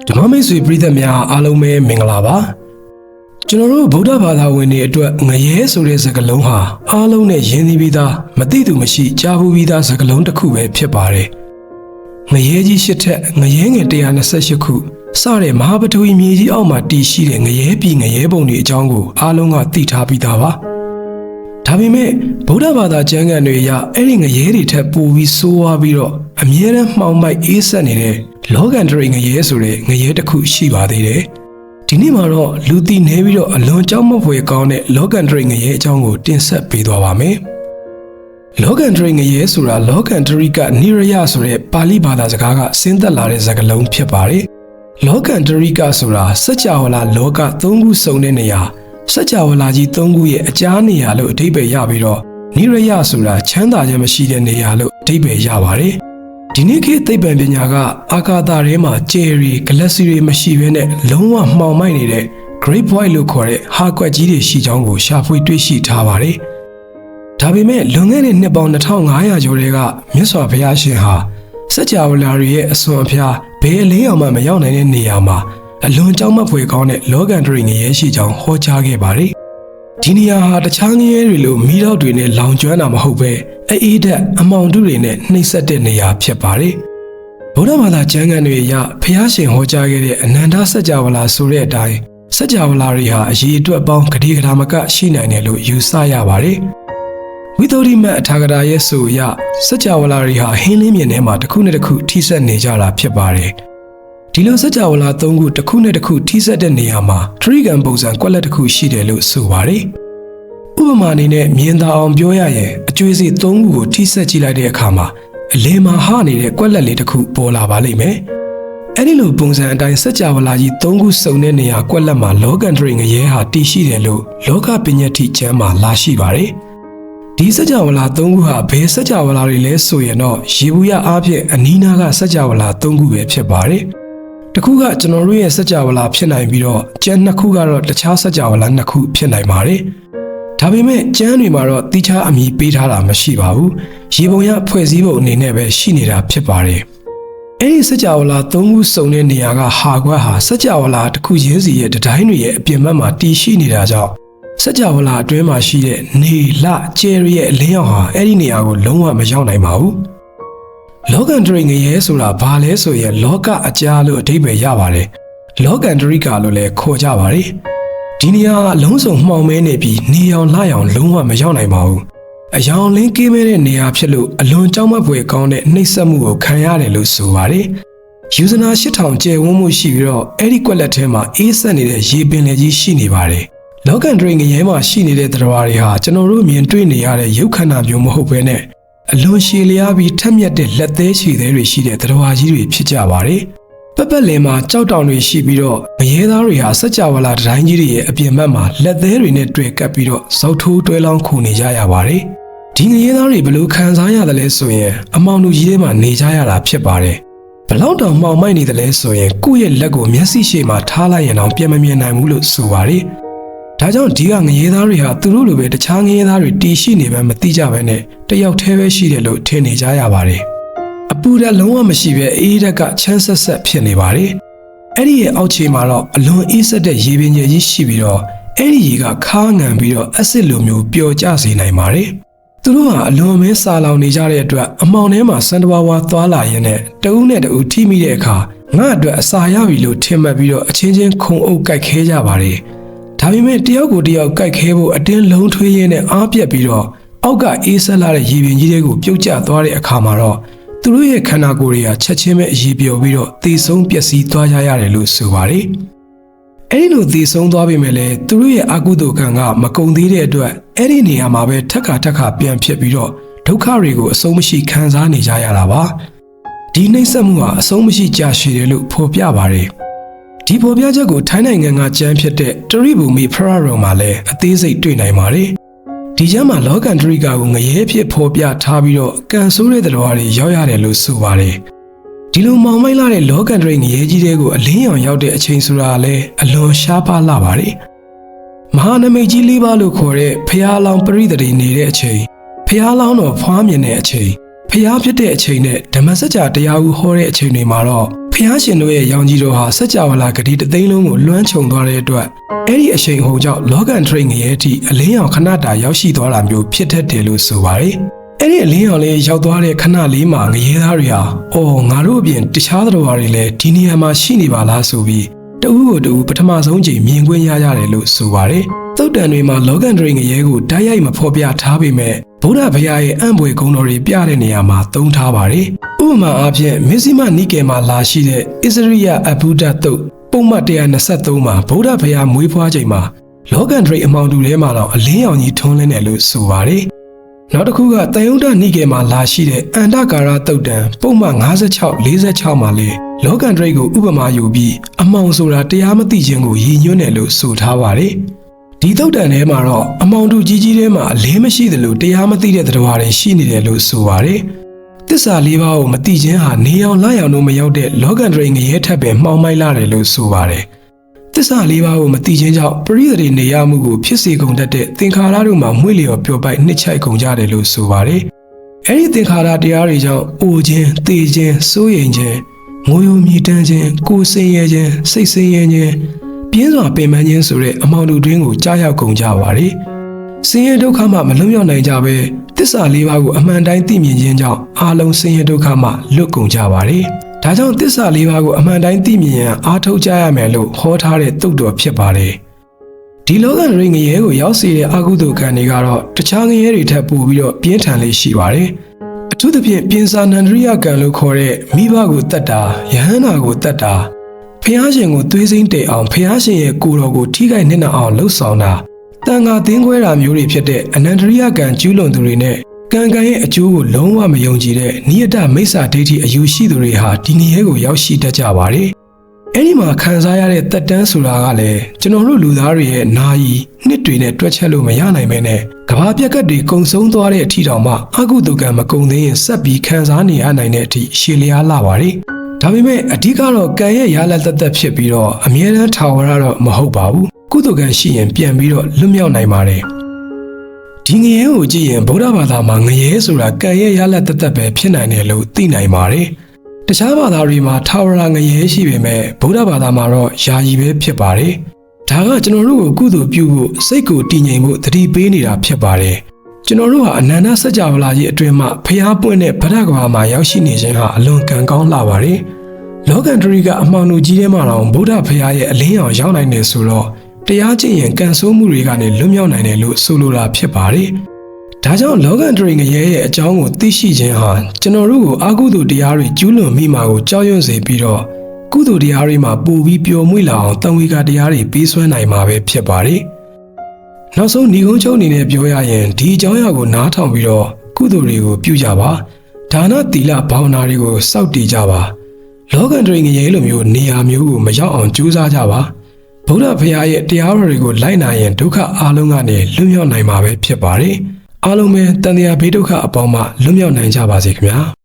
ဓမ္မမိတ်ဆွေပရိသတ်များအားလုံးပဲမင်္ဂလာပါကျွန်တော်တို့ဗုဒ္ဓဘာသာဝင်တွေအတွက်ငရဲဆိုတဲ့စကားလုံးဟာအားလုံးနဲ့ယဉ်သိပြီးသားမသိသူမရှိကြားဘူးပြီးသားစကားလုံးတစ်ခုပဲဖြစ်ပါတယ်ငရဲကြီး၈ထက်ငရဲငယ်128ခုစတဲ့မဟာပထဝီမြေကြီးအောက်မှာတည်ရှိတဲ့ငရဲပြည်ငရဲပုံတွေအကြောင်းကိုအားလုံးကသိထားပြီးသားပါဒါပေမဲ့ဗုဒ္ဓဘာသာကျမ်းဂန်တွေအရအဲ့ဒီငရဲတွေထက်ပိုပြီးဆိုးဝါးပြီးတော့အမြဲတမ်းမှောင်မိုက်အေးဆက်နေတဲ့လောကန္တရိငရဲဆိုတဲ့ငရဲတစ်ခုရှိပါသေးတယ်ဒီနေ့မှာတော့လူသိနေပြီးတော့အလွန်ကြောက်မဖွယ်ကောင်းတဲ့လောကန္တရိငရဲအကြောင်းကိုတင်ဆက်ပေးသွားပါမယ်လောကန္တရိငရဲဆိုတာလောကန္တရိကနိရယဆိုတဲ့ပါဠိဘာသာစကားကဆင်းသက်လာတဲ့စကားလုံးဖြစ်ပါတယ်လောကန္တရိကဆိုတာစัจ java လာလောက၃ခုစုံတဲ့နေရာစัจ java လာကြီး၃ခုရဲ့အကြားနေရာလို့အဓိပ္ပာယ်ရပြီးတော့နိရယဆိုတာချမ်းသာခြင်းမရှိတဲ့နေရာလို့အဓိပ္ပာယ်ရပါတယ်ဒီနေ့ခေတ်သိပ္ပံပညာကအာကာသထဲမှာကျယ်ရီဂလက်ဆီတွေမရှိဘဲနဲ့လုံးဝမှောင်မိုက်နေတဲ့ Great Void လို့ခေါ်တဲ့ဟာကွက်ကြီးတွေရှိကြောင်းကိုရှာဖွေတွေ့ရှိထားပါတယ်ဒါပေမဲ့လွန်ခဲ့တဲ့နှစ်ပေါင်း2500ကျော်တွေကမြတ်စွာဘုရားရှင်ဟာစัจ java လာရဲ့အစွန်အဖျားဘယ်အလင်းအောင်မှမရောက်နိုင်တဲ့နေရာမှာအလွန်ကြောက်မက်ဖွယ်ကောင်းတဲ့လောကန္တရိငရဲရှိကြောင်းဟောကြားခဲ့ပါတယ်ဒီနေရာဟာတခြားငရဲတွေလိုမီးတောက်တွေနဲ့လောင်ကျွမ်းတာမဟုတ်ပဲအေးဓာတ်အမောင်တုတွေနဲ့နှိမ့်ဆက်တဲ့နေရာဖြစ်ပါတယ်ဗုဒ္ဓဘာသာကျမ်းဂန်တွေအရဘုရားရှင်ဟောကြားခဲ့တဲ့အနန္တစัจ java လာဆိုတဲ့အတိုင်းစัจ java လာတွေဟာအရေးအတွက်ပေါင်းဂတိဂဒါမကရှိနိုင်တယ်လို့ယူဆရပါတယ်ဝိသုဒ္ဓိမတ်အထာဂရာရဲ့ဆိုအရစัจ java လာတွေဟာဟင်းလင်းမြင်ထဲမှာတစ်ခုနဲ့တစ်ခုထိစပ်နေကြတာဖြစ်ပါတယ်ဒီလိုစัจ java လာ၃ခုတစ်ခုနဲ့တစ်ခုထိစပ်တဲ့နေရာမှာထရိဂံပုံစံကွက်လက်တစ်ခုရှိတယ်လို့ဆိုပါတယ်ဥပမာအနေနဲ့မြင်သာအောင်ပြောရရင်အကျွေးစီ၃ခုကိုထိစပ်ကြည့်လိုက်တဲ့အခါမှာအလယ်မှာဟနေတဲ့ကွက်လက်လေးတစ်ခုပေါ်လာပါလိမ့်မယ်အဲ့ဒီလိုပုံစံအတိုင်းစัจ java လာကြီး၃ခုစုံတဲ့နေရာကွက်လက်မှာလောကန္တရိငရဲဟာတည်ရှိတယ်လို့လောကပညတ္တိကျမ်းမှာလာရှိပါတယ်ဒီစัจ java လာ၃ခုဟာဘယ်စัจ java လာတွေလဲဆိုရင်တော့ရေဘူးရအားဖြင့်အနီးနားကစัจ java လာ၃ခုပဲဖြစ်ပါတယ်တစ်ခုကကျွန်တော်တို့ရဲ့စัจ java လာဖြစ်နိုင်ပြီးတော့ကျန်နှစ်ခုကတော့တခြားစัจ java လာနှစ်ခုဖြစ်နိုင်ပါတယ်ဒါပေမဲ့ကျမ်းတွေမှာတော့တိကျအမည်ပေးထားတာမရှိပါဘူးရေပုံရဖွဲ့စည်းပုံအနေနဲ့ပဲရှိနေတာဖြစ်ပါတယ်အဲ့ဒီစัจ java လာ၃ခုစုံတဲ့နေရာကဟာကွက်ဟာစัจ java လာတစ်ခုချင်းစီရဲ့တတိုင်းတွေရဲ့အပြင်ဘက်မှာတည်ရှိနေတာကြောင့်စัจ java လာအတွင်းမှာရှိတဲ့နေလကျယ်ရီရဲ့အလင်းရောင်ဟာအဲ့ဒီနေရာကိုလုံးဝမရောက်နိုင်ပါဘူးလောကန္တရိငရဲဆိုတာဘာလဲဆိုရင်လောကအကြားလို့အဓိပ္ပာယ်ရပါတယ်လောကန္တရိကလို့လည်းခေါ်ကြပါတယ်ဒီနေရာကအလုံးစုံမှောင်မဲနေပြီးနေရောင်လှရောင်လုံးဝမရောက်နိုင်ပါဘူးအယောင်လင်းကင်းမဲတဲ့နေရာဖြစ်လို့အလွန်ကြောက်မက်ဖွယ်ကောင်းတဲ့နှိပ်စက်မှုကိုခံရတယ်လို့ဆိုပါတယ်ယူဇနာ8000ကျယ်ဝန်းမှုရှိပြီးတော့အဲ့ဒီကွက်လက်ထဲမှာအေးဆက်နေတဲ့ရေပင်လယ်ကြီးရှိနေပါတယ်လောကန္တရိငရဲမှာရှိနေတဲ့သတ္တဝါတွေဟာကျွန်တော်တို့မြင်တွေ့နေရတဲ့ရုပ်ခန္ဓာမျိုးမဟုတ်ဘဲနဲ့အလွန်ရှည်လျားပြီးထက်မြက်တဲ့လက်သေးခြေသေးတွေရှိတဲ့သတ္တဝါကြီးတွေဖြစ်ကြပါတယ်ပက်ပက်လင်မှာကြောက်တောင်တွေရှိပြီးတော့ငရဲသားတွေဟာစัจ java လာတိုင်းကြီးတွေရဲ့အပြင်ဘက်မှာလက်သေးတွေနဲ့တွေ့ကပ်ပြီးတော့ဇောက်ထိုးတွဲလောင်းခုနေကြရပါတယ်ဒီငရဲသားတွေဘလို့ခံစားရတယ်လဲဆိုရင်အမောင်လူကြီးထဲမှာနေကြရတာဖြစ်ပါတယ်ဘလောက်တောင်မှောင်မိုက်နေတယ်လဲဆိုရင်ကိုယ့်ရဲ့လက်ကိုမျက်စိရှေ့မှာထားလိုက်ရင်တော့ပြန်မမြင်နိုင်ဘူးလို့ဆိုပါတယ်ဒါကြောင့်ဒီကငရဲသားတွေဟာသူတို့လိုပဲတခြားငရဲသားတွေတည်ရှိနေမှမသိကြဘဲနဲ့တယောက်တည်းပဲရှိတယ်လို့ထင်နေကြရပါတယ်အပူဓာတ်လုံးဝမရှိပဲအေးဓာတ်ကချမ်းဆက်ဆက်ဖြစ်နေပါတယ်အဲ့ဒီရဲ့အောက်ခြေမှာတော့အလွန်အေးဆက်တဲ့ရေပင်ကြီးရှိပြီးတော့အဲ့ဒီရေကခါငံပြီးတော့အက်ဆစ်လိုမျိုးပျော်ကျစေနိုင်ပါတယ်သူတို့ဟာအလွန်မင်းစာလောင်နေကြတဲ့အတွက်အမောင်ထဲမှာစံတဝါဝါသွားလာရင်းနဲ့တဦးနဲ့တဦးထိမိတဲ့အခါငါ့အတွက်အစာရပြီလို့ထင်မှတ်ပြီးတော့အချင်းချင်းခုံအုပ်ကြိုက်ခဲကြပါတယ်ဒါပေမဲ့တယောက်ကိုတယောက်ကြိုက်ခဲဖို့အတင်းလုံးထွေးရင်းနဲ့အားပြက်ပြီးတော့အောက်ကအေးဆက်လာတဲ့ရေပင်ကြီးတွေကိုပြုတ်ကျသွားတဲ့အခါမှာတော့သူတို့ရဲ့ခန္ဓာကိုယ်တွေကချက်ချင်းပဲအရေးပြောပြီးတော့သေဆုံးပျက်စီးသွားကြရတယ်လို့ဆိုပါတယ်အဲ့ဒီလိုသေဆုံးသွားပြီမဲ့လေသူတို့ရဲ့အကုသိုလ်ကံကမကုန်သေးတဲ့အတွက်အဲ့ဒီနေရာမှာပဲထက်ခါပြန်ဖြစ်ပြီးတော့ဒုက္ခတွေကိုအဆုံးမရှိခံစားနေကြရတာပါဒီနှိမ့်ဆက်မှုဟာအဆုံးမရှိကြာရှည်တယ်လို့ဖော်ပြပါတယ်ဒီဖော်ပြချက်ကိုထိုင်းနိုင်ငံကကျမ်းဖြစ်တဲ့တရိဘူမီဖရရုံမှာလည်းအသေးစိတ်တွေ့နိုင်ပါတယ်ဒီကျမ်းမှာလောကန္တရိကကိုငရဲဖြစ်ဖော်ပြထားပြီးတော့ကံဆိုးတဲ့သတ္တဝါတွေရောက်ရတယ်လို့ဆိုပါတယ်ဒီလိုမောင်မိုက်လာတဲ့လောကန္တရိငရဲကြီးတွေကိုအလင်းရောင်ရောက်တဲ့အချိန်ဆိုတာလည်းအလွန်ရှားပါးလာပါတယ်မဟာနမိတ်ကြီး၄ပါးလို့ခေါ်တဲ့ဖျားလောင်ပရိသေတွေနေတဲ့အချိန်ဖျားလောင်တော်ဖွားမြင်တဲ့အချိန်ဖျားဖြစ်တဲ့အချိန်နဲ့ဓမ္မစကြာတရားဟုဟောတဲ့အချိန်တွေမှာတော့ဖ ဖျားရှင်တို့ရဲ့ရောင်ကြီးတော်ဟာစัจ java လာဂတိတသိန်းလုံးကိုလွှမ်းခြုံသွားတဲ့အတွက်အဲ့ဒီအရှိန်အဟုန်ကြောင့်လောကန်ထရိတ်ငရဲအထိအလင်းရောင်ခဏတာရောက်ရှိသွားတာမျိုးဖြစ်တတ်တယ်လို့ဆိုပါတယ်။အဲ့ဒီအလင်းရောင်လေးရောက်သွားတဲ့ခဏလေးမှာငရဲသားတွေဟာအော်ငါတို့အပြင်တခြားသတ္တဝါတွေလည်းဒီနေရာမှာရှိနေပါလားဆိုပြီးတဦးကိုတဦးပထမဆုံးချိန်မြင်ကွင်းရရတယ်လို့ဆိုပါတယ်။သုတ်တန်တွေမှာလောကန်ထရိတ်ငရဲကိုတိုက်ရိုက်မဖော်ပြထားပေမဲ့ဗုဒ္ဓဘုရားရဲ့အံ့ဖွယ်ဂုဏ်တော်တွေပြတဲ့နေရာမှာသုံးထားပါတယ်။ဥပမာအားဖြင့်မစ္စည်းမနိကေမှာလာရှိတဲ့ဣသရိယအဘုဒ္ဓတုတ်ပုံမှန်123မှာဗုဒ္ဓဘုရားမွေးဖွားချိန်မှာလောကန်ထရိတ်အမောင်တူထဲမှာတော့အလင်းရောင်ကြီးထွန်းလင်းတယ်လို့ဆိုပါတယ်။နောက်တစ်ခုကတယုဒ္ဓနိကေမှာလာရှိတဲ့အန္တကာရတုတ်တံပုံမှန်56-46မှာလေလောကန်ထရိတ်ကိုဥပမာယူပြီးအမောင်ဆိုတာတရားမသိခြင်းကိုရည်ညွှန်းတယ်လို့ဆိုထားပါတယ်။ဒီသုတ်တန်ထဲမှာတော့အမောင်တူကြီးကြီးထဲမှာအလင်းမရှိသလိုတရားမသိတဲ့သတ္တဝါတွေရှိနေတယ်လို့ဆိုပါတယ်။သစ္စာလေးပါးကိုမသိခြင်းဟာနေအောင်လရောင်တို့မရောက်တဲ့လောကန်ထရိတ်ငရဲထက်ပဲမှောင်မိုက်လာတယ်လို့ဆိုပါတယ်။သစ္စာလေးပါးကိုမသိခြင်းကြောင့်ပရိသေနေရမှုကိုဖြစ်စေကုန်တတ်တဲ့သင်္ခါရတို့မှာမှွေလျော်ပျော်ပိုက်နှစ်ချိုက်ကုန်ကြတယ်လို့ဆိုပါတယ်။အဲဒီသင်္ခါရတရားတွေကြောင့်အိုခြင်း၊သေခြင်း၊စိုးရိမ်ခြင်း၊ငိုယိုမြည်တမ်းခြင်း၊ကိုယ်ဆင်းရဲခြင်း၊စိတ်ဆင်းရဲခြင်းပြင်းစွာပင်ပန်းခြင်းဆိုတဲ့အမောင်တူတွင်းကိုကြားရောက်ကုန်ကြပါတယ်။ဆင်းရဲဒုက္ခမှမလွတ်မြောက်နိုင်ကြပဲသစ္စာလေးပါးကိုအမှန်တိုင်းသိမြင်ခြင်းကြောင့်အာလုံးဆင်းရဲဒုက္ခမှလွတ်ကုန်ကြပါတယ်။ဒါကြောင့်သစ္စာလေးပါးကိုအမှန်တိုင်းသိမြင်ရန်အားထုတ်ကြရမယ်လို့ဟောထားတဲ့သုတ်တော်ဖြစ်ပါတယ်။ဒီလောကရိငရဲကိုရောက်စေတဲ့အကုသိုလ်ကံတွေကတော့တခြားငရဲတွေထက်ပိုပြီးတော့ပြင်းထန်လေးရှိပါတယ်။အထူးသဖြင့်ပြင်စာနန္ဒရိယကံလို့ခေါ်တဲ့မိဘကိုတတ်တာယဟန္တာကိုတတ်တာဖျားရှင်ကိုသွေးစိမ့်တိတ်အောင်ဖျားရှင်ရဲ့ကိုယ်တော်ကိုထိခိုက်နစ်နာအောင်လှုပ်ဆောင်တာတန်ခါသင်းခွဲတာမျိုးတွေဖြစ်တဲ့အနန္တရိယကံကျူးလွန်သူတွေနဲ့ကံကံရဲ့အကျိုးကိုလုံးဝမယုံကြည်တဲ့နိယတမိစ္ဆာဒိဋ္ဌိအယူရှိသူတွေဟာဒီငရဲကိုရောက်ရှိတတ်ကြပါတယ်။အဲဒီမှာခံစားရတဲ့တက်တန်းဆိုတာကလည်းကျွန်တော်တို့လူသားတွေရဲ့နာယီနှစ်တွေနဲ့တွက်ချက်လို့မရနိုင်ပဲနဲ့ကဘာပြက်ကတ်တွေကုံဆုံးသွားတဲ့အထိတောင်မှအကုသိုလ်ကံမကုံသေးရင်ဆက်ပြီးခံစားနေရနိုင်တဲ့အထိရှည်လျားလာပါတယ်။ဒါပေမဲ့အဓိကတော့ကံရဲ့ရလဒ်သက်သက်ဖြစ်ပြီးတော့အမြဲတမ်းထာဝရတော့မဟုတ်ပါဘူး။ကုသိုလ်ကံရှိရင်ပြန်ပြီးတော့လွတ်မြောက်နိုင်ပါတယ်။ဒီငရဲကိုကြည့်ရင်ဗုဒ္ဓဘာသာမှာငရဲဆိုတာကံရဲ့ရလဒ်သက်သက်ပဲဖြစ်နိုင်တယ်လို့သိနိုင်ပါတယ်။တခြားဘာသာတွေမှာထာဝရငရဲရှိပေမဲ့ဗုဒ္ဓဘာသာမှာတော့ယာယီပဲဖြစ်ပါတယ်။ဒါကကျွန်တော်တို့ကိုကုသိုလ်ပြုဖို့စိတ်ကိုတည်ငြိမ်ဖို့သတိပေးနေတာဖြစ်ပါတယ်။ကျွန်တော်တို့ဟာအနန္တစัจ java လာကြီးအတွင်းမှာဖျားပွင့်တဲ့ဗဒ္ဒကဘာမှာရောက်ရှိနေခြင်းဟာအလွန်ကံကောင်းလှပါတယ်။လောကန်ထရိကအမှောင်တို့ကြီးထဲမှာတော့ဗုဒ္ဓဘုရားရဲ့အလင်းရောင်ရောက်နိုင်တယ်ဆိုတော့တရားကျင့်ရင်ကံဆိုးမှုတွေကနေလွတ်မြောက်နိုင်တယ်လို့ဆိုလိုတာဖြစ်ပါတယ်။ဒါကြောင့်လောကန်ထရိငရဲရဲ့အကြောင်းကိုသိရှိခြင်းဟာကျွန်တော်တို့ကိုအကုသိုလ်တရားတွေကျူးလွန်မိမှာကိုကြောက်ရွံ့စေပြီးတော့ကုသိုလ်တရားတွေမှာပိုပြီးပျော်မွေ့လာအောင်တန်ဝေကတရားတွေပေးစွမ်းနိုင်မှာပဲဖြစ်ပါတယ်။နောက်ဆုံးညီကုန်းချုပ်အနေနဲ့ပြောရရင်ဒီအကြောင်းအရာကိုနားထောင်ပြီးတော့ကုသိုလ်တွေကိုပြုကြပါ။ဒါနသီလဘာဝနာတွေကိုစောင့်တည်ကြပါ။လောကန်ထရိငရဲလိုမျိုးနေရာမျိုးကိုမရောက်အောင်ကြိုးစားကြပါဗုဒ္ဓဘုရားရဲ့တရားတော်တွေကိုလိုက်နာရင်ဒုက္ခအလုံးကနေလွတ်မြောက်နိုင်မှာပဲဖြစ်ပါတယ်။အားလုံးပဲတန်တရားဘေးဒုက္ခအပေါင်းမှလွတ်မြောက်နိုင်ကြပါစေခင်ဗျာ။